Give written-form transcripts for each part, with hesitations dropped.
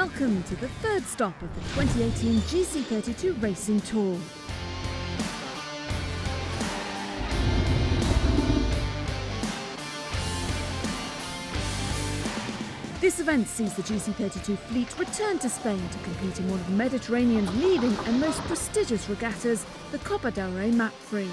Welcome to the third stop of the 2018 GC32 Racing Tour. This event sees the GC32 fleet return to Spain to compete in one of the Mediterranean's leading and most prestigious regattas, the Copa del Rey MAPFRE.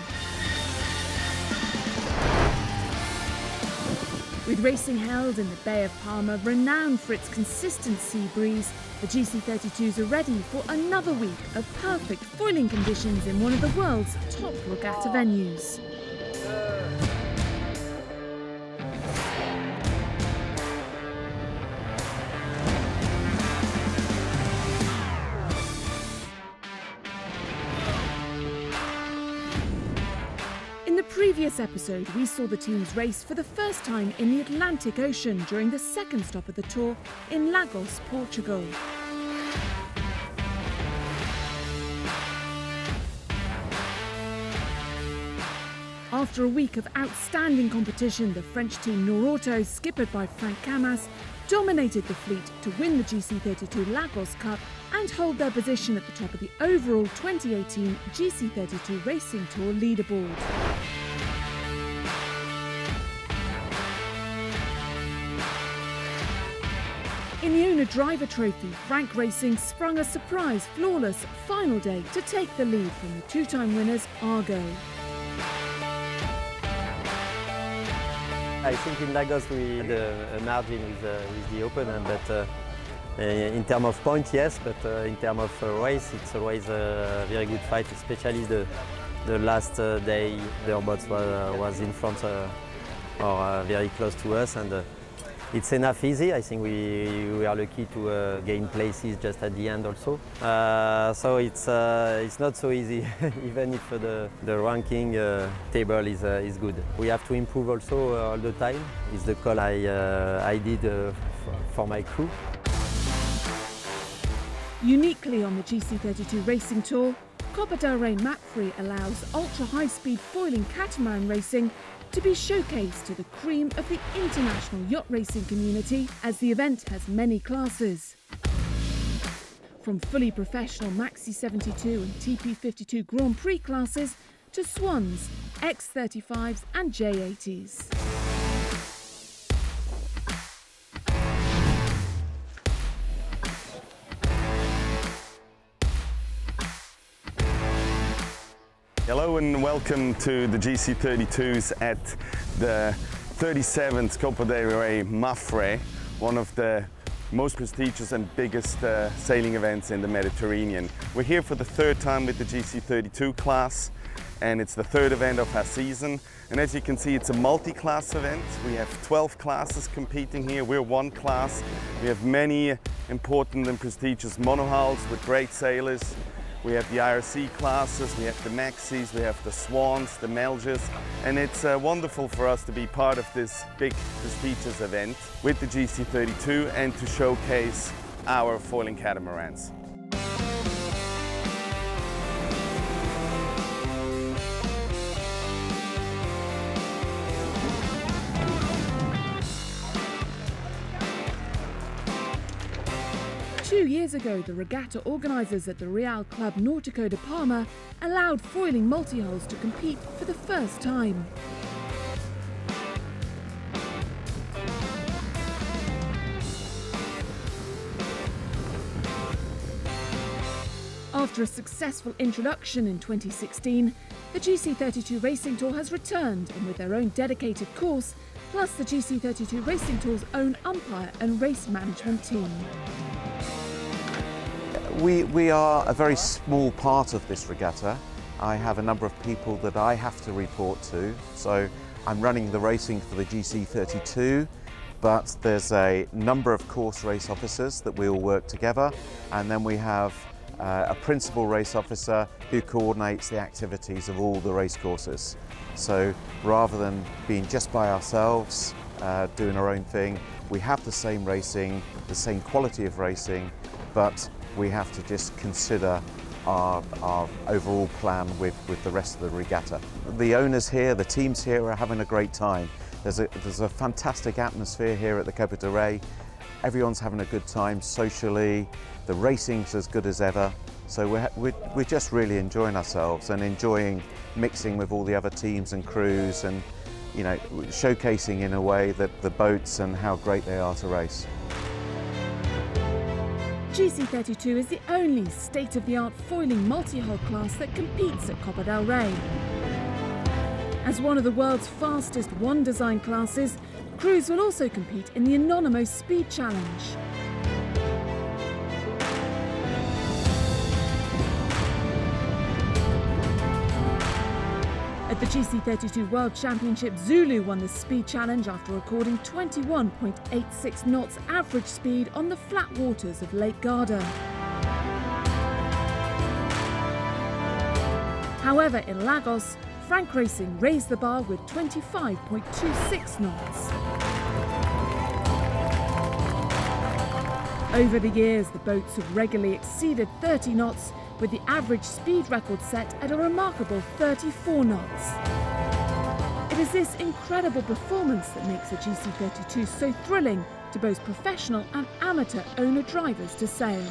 With racing held in the Bay of Palma, renowned for its consistent sea breeze, the GC32s are ready for another week of perfect foiling conditions in one of the world's top regatta venues. In the previous episode, we saw the teams race for the first time in the Atlantic Ocean during the second stop of the tour in Lagos, Portugal. After a week of outstanding competition, the French team Norauto, skippered by Frank Camas, dominated the fleet to win the GC32 Lagos Cup and hold their position at the top of the overall 2018 GC32 Racing Tour leaderboard. In the owner-driver trophy, Frank Racing sprung a surprise, flawless final day to take the lead from the two-time winners Argo. I think in Lagos we had a margin with the opponent, but in terms of points, yes, but in terms of race, it's always a very good fight, especially the last day the robots was in front or very close to us, and it's enough easy. I think we are lucky to gain places just at the end also. So it's not so easy, even if the ranking table is good. We have to improve also all the time. It's the call I did for my crew. Uniquely on the GC32 Racing Tour, Copa del Rey MAPFRE allows ultra-high-speed foiling catamaran racing to be showcased to the cream of the international yacht racing community, as the event has many classes. From fully professional Maxi 72 and TP52 Grand Prix classes to Swans, X35s and J80s. Hello and welcome to the GC32s at the 37th Copa del Rey MAPFRE, one of the most prestigious and biggest sailing events in the Mediterranean. We're here for the third time with the GC32 class, and it's the third event of our season. And as you can see, it's a multi-class event. We have 12 classes competing here. We're one class. We have many important and prestigious monohulls with great sailors. We have the IRC classes, we have the Maxis, we have the Swans, the Melges, and it's wonderful for us to be part of this big prestigious event with the GC32 and to showcase our foiling catamarans. Two years ago, the regatta organisers at the Real Club Náutico de Palma allowed foiling multi-hulls to compete for the first time. After a successful introduction in 2016, the GC32 Racing Tour has returned, and with their own dedicated course, plus the GC32 Racing Tour's own umpire and race management team. We are a very small part of this regatta. I have a number of people that I have to report to. So I'm running the racing for the GC32, but there's a number of course race officers that we all work together. And then we have a principal race officer who coordinates the activities of all the race courses. So rather than being just by ourselves, doing our own thing, we have the same racing, the same quality of racing, but we have to just consider our overall plan with the rest of the regatta. The owners here, the teams here are having a great time. There's a fantastic atmosphere here at the Copa del Rey. everyone's having a good time socially, the racing's as good as ever, so we're just really enjoying ourselves and enjoying mixing with all the other teams and crews, and you know, showcasing in a way that the boats and how great they are to race. GC32 is the only state-of-the-art foiling multi-hull class that competes at Copa del Rey. As one of the world's fastest one-design classes, crews will also compete in the Anonymous Speed Challenge. At the GC32 World Championship, Zulu won the Speed Challenge after recording 21.86 knots average speed on the flat waters of Lake Garda. However, in Lagos, Frank Racing raised the bar with 25.26 knots. Over the years, the boats have regularly exceeded 30 knots, with the average speed record set at a remarkable 34 knots. It is this incredible performance that makes the GC32 so thrilling to both professional and amateur owner-drivers to sail.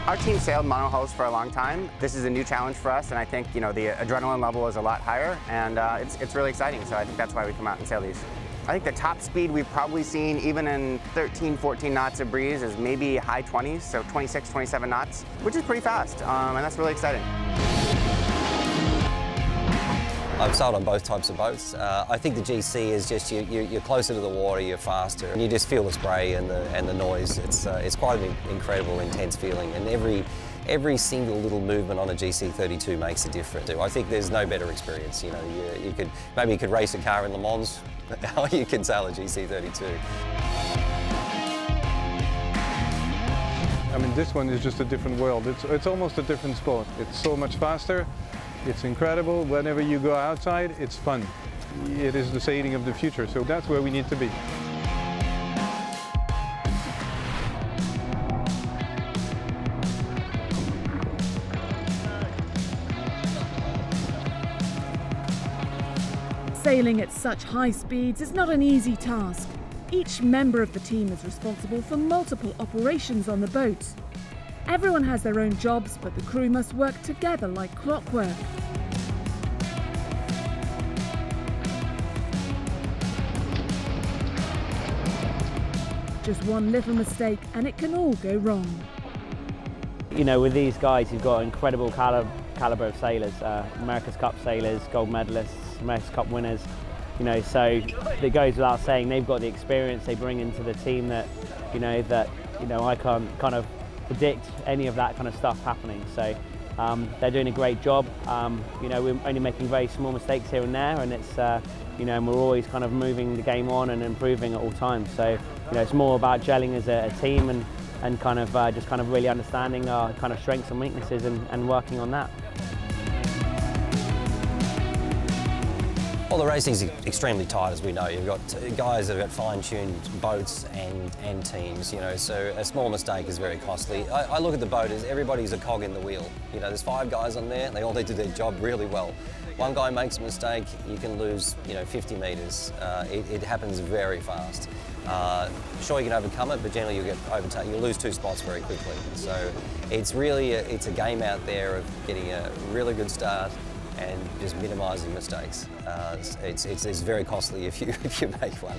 Our team sailed monohulls for a long time. This is a new challenge for us, and I think the adrenaline level is a lot higher, and it's really exciting. So I think that's why we come out and sail these. I think the top speed we've probably seen, even in 13, 14 knots of breeze, is maybe high 20s, so 26, 27 knots, which is pretty fast, and that's really exciting. I've sailed on both types of boats. I think the GC is just you're closer to the water, you're faster, and you just feel the spray and the noise. It's quite an incredible, intense feeling, and every single little movement on a GC32 makes a difference. I think there's no better experience. You know, maybe you could race a car in Le Mans, or you can sail a GC32. I mean, this one is just a different world. It's almost a different sport. It's so much faster. It's incredible. Whenever you go outside, it's fun. It is the sailing of the future, so that's where we need to be. Sailing at such high speeds is not an easy task. Each member of the team is responsible for multiple operations on the boat. Everyone has their own jobs, but the crew must work together like clockwork. Just one little mistake and it can all go wrong. You know, with these guys, you've got incredible caliber of sailors, America's Cup sailors, gold medalists, America's Cup winners. You know, so it goes without saying they've got the experience they bring into the team that I can't kind of predict any of that kind of stuff happening. So they're doing a great job. You know, we're only making very small mistakes here and there, and it's and we're always kind of moving the game on and improving at all times. So it's more about gelling as a team and kind of just kind of really understanding our kind of strengths and weaknesses and working on that. Well, the racing's extremely tight, as we know. You've got guys that have got fine-tuned boats and teams, so a small mistake is very costly. I look at the boat as everybody's a cog in the wheel. There's 5 guys on there, they all need to do their job really well. One guy makes a mistake, you can lose, 50 metres. It happens very fast. Sure, you can overcome it, but generally you'll get overtaken. You'll lose 2 spots very quickly. So it's really it's a game out there of getting a really good start and just minimising mistakes. It's very costly if you make one.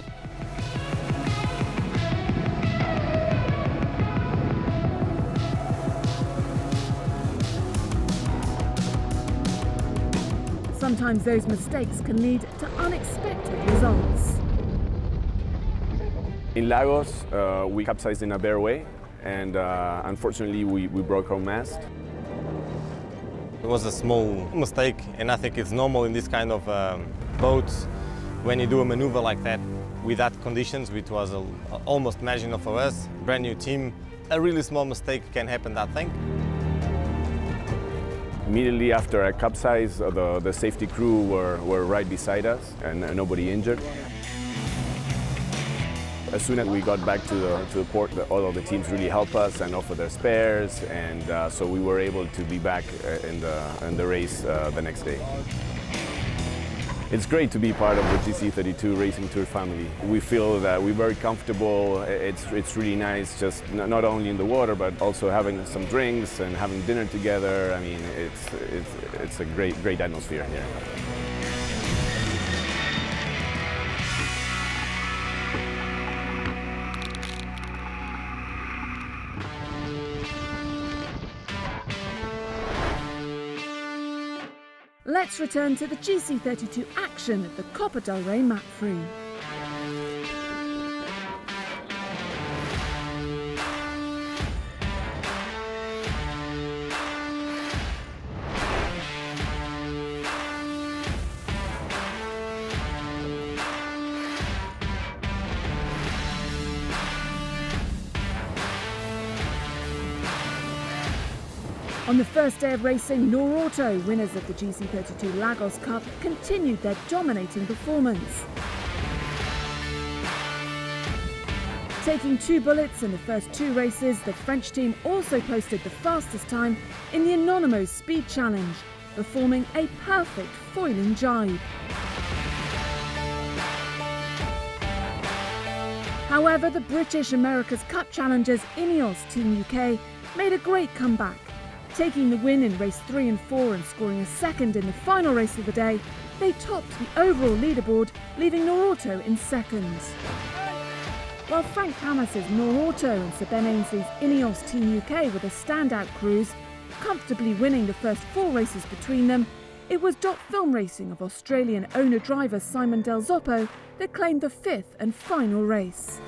Sometimes those mistakes can lead to unexpected results. In Lagos, we capsized in a bare way, and unfortunately we broke our mast. It was a small mistake, and I think it's normal in this kind of boats when you do a maneuver like that with that conditions, which was almost imaginable for us. Brand new team, a really small mistake can happen, I think. Immediately after I capsized, the safety crew were right beside us, and nobody injured. As soon as we got back to the port, all of the teams really helped us and offered their spares, and so we were able to be back in the race the next day. it's great to be part of the GC32 Racing Tour family. We feel that we're very comfortable. It's really nice, just not only in the water, but also having some drinks and having dinner together. I mean, it's a great atmosphere here. Let's return to the GC32 action at the Copa del Rey MAPFRE. On the first day of racing, Norauto, winners of the GC32 Lagos Cup, continued their dominating performance. Taking 2 bullets in the first 2 races, the French team also posted the fastest time in the Anonymous Speed Challenge, performing a perfect foiling jibe. However, the British America's Cup challengers Ineos Team UK made a great comeback. Taking the win in race 3 and 4 and scoring a second in the final race of the day, they topped the overall leaderboard, leaving Norauto in seconds. While Frank Camas's Norauto and Sir Ben Ainsley's Ineos Team UK were the standout crews, comfortably winning the first 4 races between them, it was Dot Film Racing of Australian owner-driver Simon Del Zoppo that claimed the 5th and final race.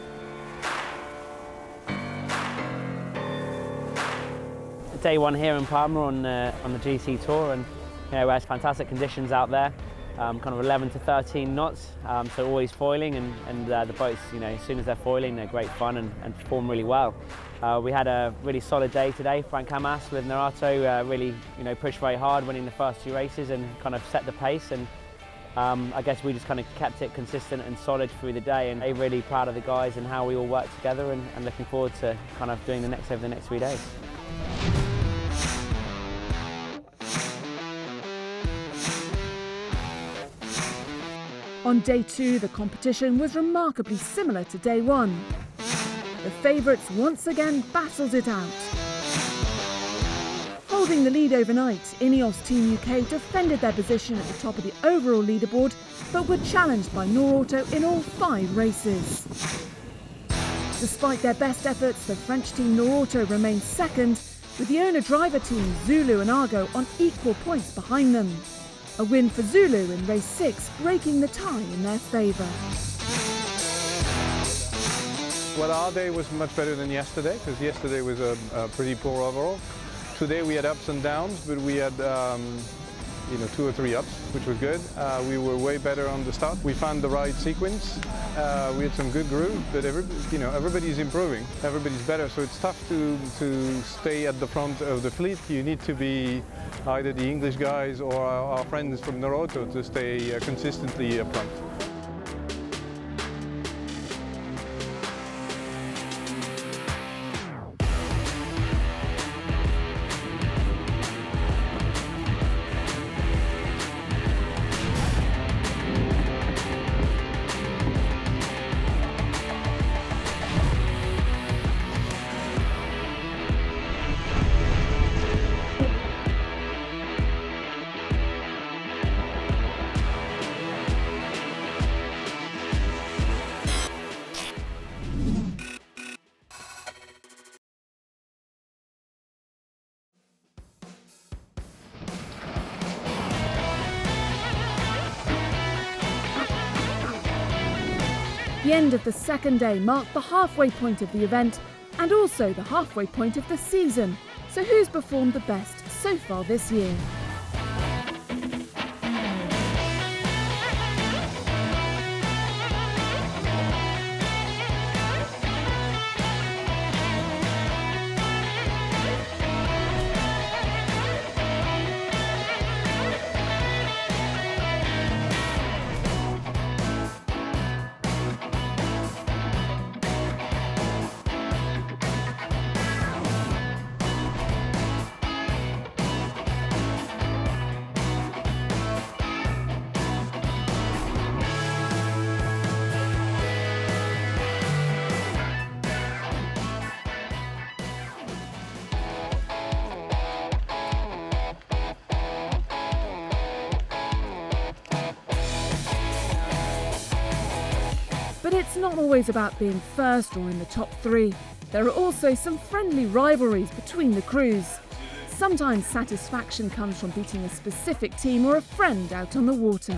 Day 1 here in Palma on the GC Tour, and we had fantastic conditions out there, kind of 11 to 13 knots, so always foiling, and the boats, as soon as they're foiling, they're great fun and perform really well. We had a really solid day today. Frank Camas with Norauto really pushed very hard, winning the first 2 races and kind of set the pace, and I guess we just kind of kept it consistent and solid through the day, and I'm really proud of the guys and how we all worked together, and looking forward to kind of doing over the next 3 days. On day 2, the competition was remarkably similar to day 1. The favourites once again battled it out. Holding the lead overnight, Ineos Team UK defended their position at the top of the overall leaderboard, but were challenged by Norauto in all 5 races. Despite their best efforts, the French team Norauto remained second, with the owner-driver team Zulu and Argo on equal points behind them. A win for Zulu in race 6, breaking the tie in their favour. Well, our day was much better than yesterday, because yesterday was a pretty poor overall. Today we had ups and downs, but we had 2 or 3 ups, which was good. We were way better on the start. We found the right sequence. We had some good groove, but everybody's improving. Everybody's better, so it's tough to stay at the front of the fleet. You need to be either the English guys or our friends from Norauto to stay consistently up front. The end of the second day marked the halfway point of the event and also the halfway point of the season. So who's performed the best so far this year? But it's not always about being first or in the top three. There are also some friendly rivalries between the crews. Sometimes satisfaction comes from beating a specific team or a friend out on the water.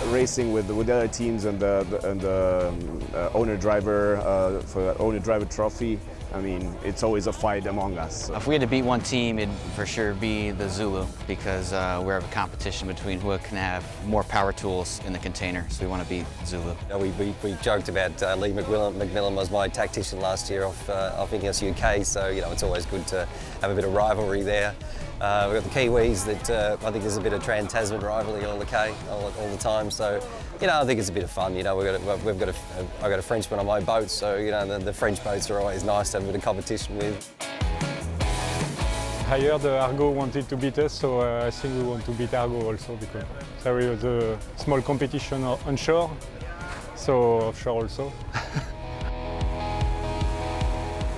Racing with the other teams and the owner-driver for the owner-driver trophy, I mean, it's always a fight among us. If we had to beat one team, it'd for sure be the Zulu, because we have a competition between who can have more power tools in the container, so we want to beat Zulu. We joked about Lee McMillan was my tactician last year off Icarus UK, so it's always good to have a bit of rivalry there. We've got the Kiwis that I think there's a bit of Trans-Tasman rivalry all the time, so I think it's a bit of fun. I've got a Frenchman on my boat, so the French boats are always nice to have a bit of competition with. I heard Argo wanted to beat us, so I think we want to beat Argo also, because there is a small competition onshore, so offshore also.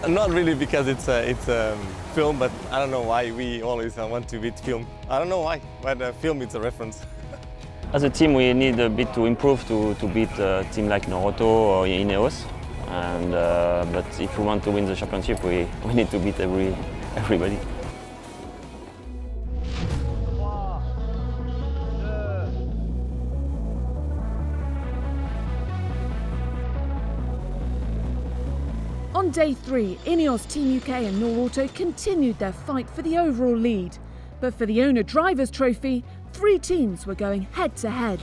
Not really, because it's a film, but I don't know why we always want to beat film. I don't know why, but film is a reference. As a team, we need a bit to improve to beat a team like Noroto or Ineos. But if we want to win the championship, we need to beat everybody. On day 3, Ineos, Team UK and Noroto continued their fight for the overall lead. But for the owner-drivers trophy, 3 teams were going head-to-head.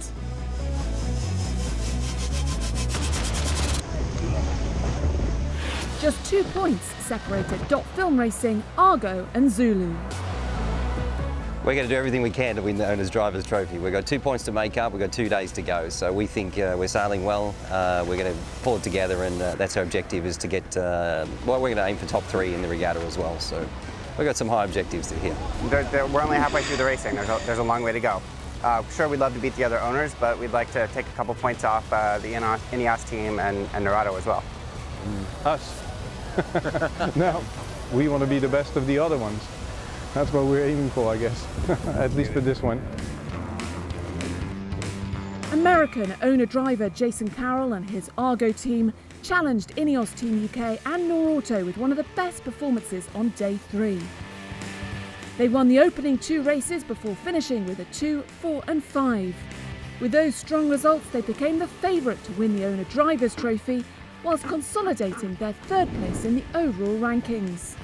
Just 2 points separated Dot Film Racing, Argo and Zulu. We're going to do everything we can to win the Owner's Drivers Trophy. We've got 2 points to make up, we've got 2 days to go, so we think we're sailing well. We're going to pull it together, and that's our objective, is to get, well, we're going to aim for top 3 in the regatta as well, so we've got some high objectives here. We're only halfway through the racing, there's a long way to go. Sure, we'd love to beat the other owners, but we'd like to take a couple points off the Ineos team and Noroto as well. Us. No, we want to be the best of the other ones. That's what we're aiming for, I guess, at least for this one. American owner-driver Jason Carroll and his Argo team challenged Ineos Team UK and Noroto with one of the best performances on day 3. They won the opening 2 races before finishing with a 2, 4 and 5. With those strong results, they became the favourite to win the owner-drivers trophy, whilst consolidating their 3rd place in the overall rankings.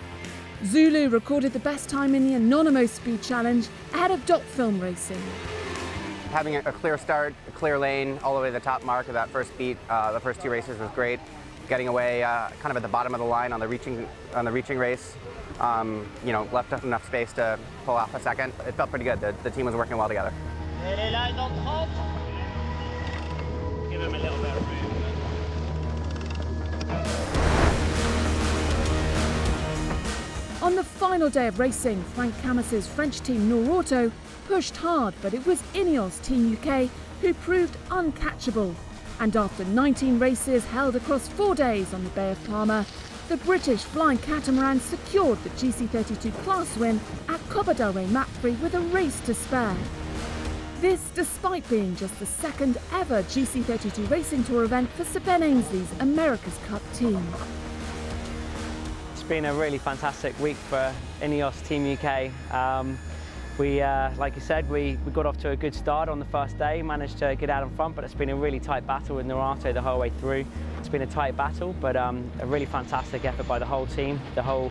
Zulu recorded the best time in the Anonymous Speed Challenge ahead of Dot Film Racing. Having a clear start, a clear lane, all the way to the top mark of that first beat, the first 2 races was great. Getting away kind of at the bottom of the line on the reaching race, left us enough space to pull off a second. It felt pretty good. The team was working well together. Give him a little bit of room. On the final day of racing, Frank Camus's French team Noroto pushed hard, but it was Ineos Team UK who proved uncatchable. And after 19 races held across 4 days on the Bay of Palma, the British flying catamaran secured the GC32 class win at Copa del Rey MAPFRE with a race to spare. This despite being just the 2nd ever GC32 Racing Tour event for Sir Ben Ainsley's America's Cup team. It's been a really fantastic week for Ineos Team UK. Like you said, we got off to a good start on the first day, managed to get out in front, but it's been a really tight battle with Noroto the whole way through. It's been a tight battle, but a really fantastic effort by the whole team, all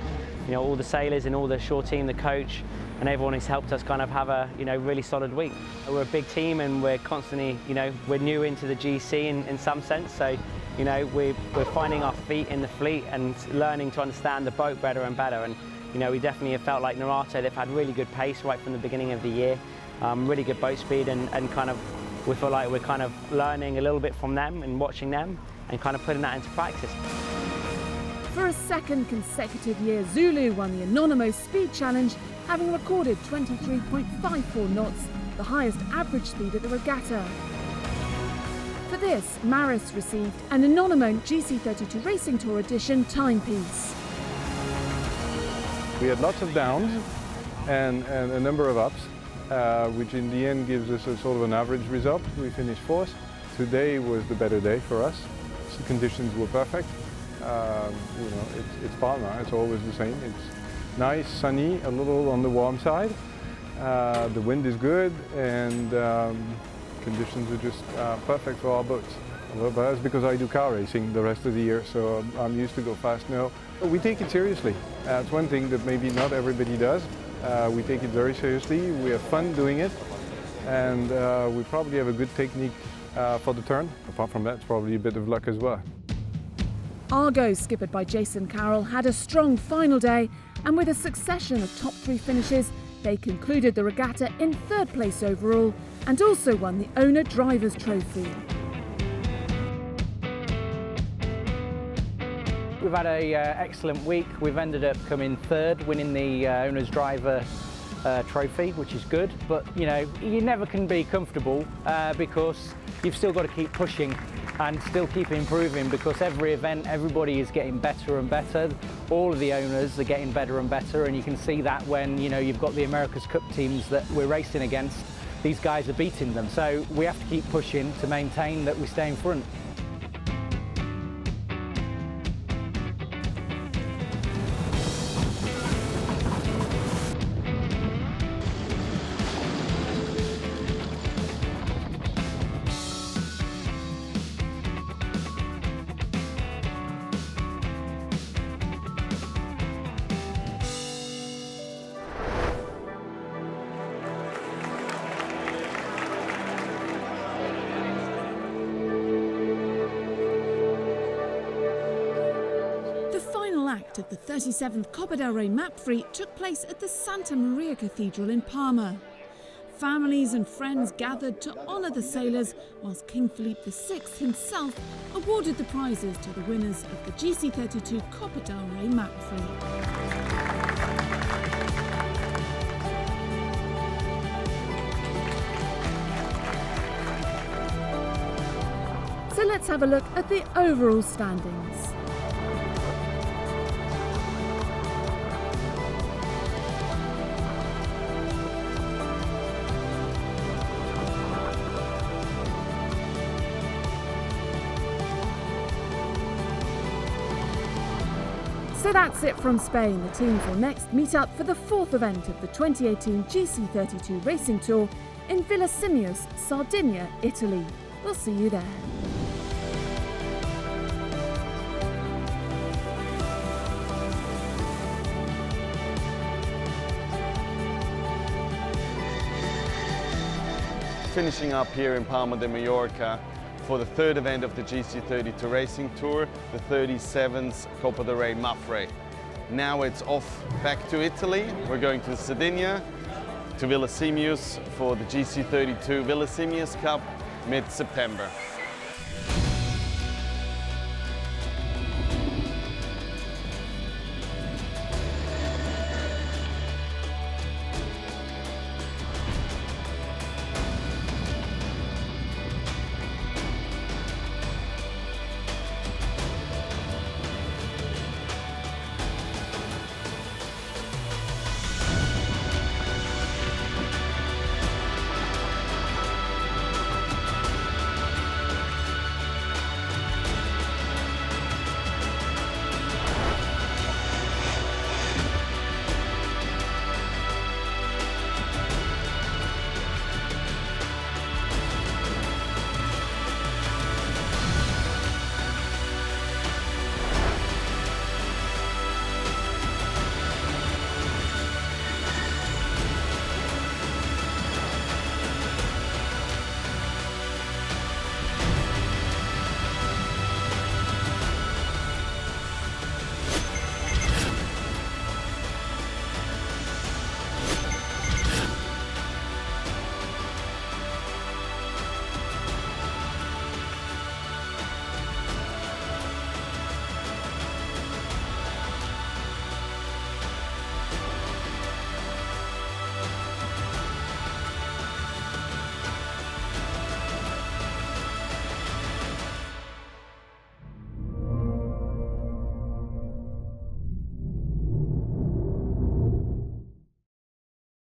the sailors and all the shore team, the coach, and everyone who's helped us kind of have a really solid week. We're a big team, and we're constantly, we're new into the GC in some sense, so we're finding our feet in the fleet and learning to understand the boat better and better. And we definitely have felt like Noroto, they've had really good pace right from the beginning of the year, really good boat speed, and kind of we feel like we're kind of learning a little bit from them and watching them and kind of putting that into practice. For a 2nd consecutive year, Zulu won the Anonymous Speed Challenge, having recorded 23.54 knots, the highest average speed at the regatta. For this, Maris received an Anonymous GC32 Racing Tour edition timepiece. We had lots of downs, and a number of ups, which in the end gives us a sort of an average result. We finished fourth. Today was the better day for us. The conditions were perfect. You know, it's Palma, it's always the same. It's nice, sunny, a little on the warm side. The wind is good, and conditions are just perfect for our boats. Well, but that's because I do car racing the rest of the year, so I'm used to go fast now. We take it seriously. It's one thing that maybe not everybody does. We take it very seriously, we have fun doing it, and we probably have a good technique for the turn. Apart from that, it's probably a bit of luck as well. Argo, skippered by Jason Carroll, had a strong final day, and with a succession of top 3 finishes, they concluded the regatta in 3rd place overall and also won the Owner Drivers' Trophy. We've had an excellent week. We've ended up coming 3rd, winning the Owner's Driver Trophy, which is good. But you know, you never can be comfortable because you've still got to keep pushing and still keep improving, because every event, everybody is getting better and better. All of the owners are getting better and better, and you can see that when you've got the America's Cup teams that we're racing against. These guys are beating them, so we have to keep pushing to maintain that we stay in front. Of the 37th Copa del Rey MAPFRE took place at the Santa Maria Cathedral in Palma. Families and friends gathered to honour the sailors, whilst King Philippe VI himself awarded the prizes to the winners of the GC32 Copa del Rey MAPFRE. So let's have a look at the overall standings. So that's it from Spain. The teams will next meet up for the 4th event of the 2018 GC32 Racing Tour in Villasimius, Sardinia, Italy. We'll see you there. Finishing up here in Palma de Mallorca for the 3rd event of the GC32 Racing Tour, the 37th Copa del Rey MAPFRE. Now it's off back to Italy. We're going to Sardinia, to Villasimius for the GC32 Villasimius Cup mid-September.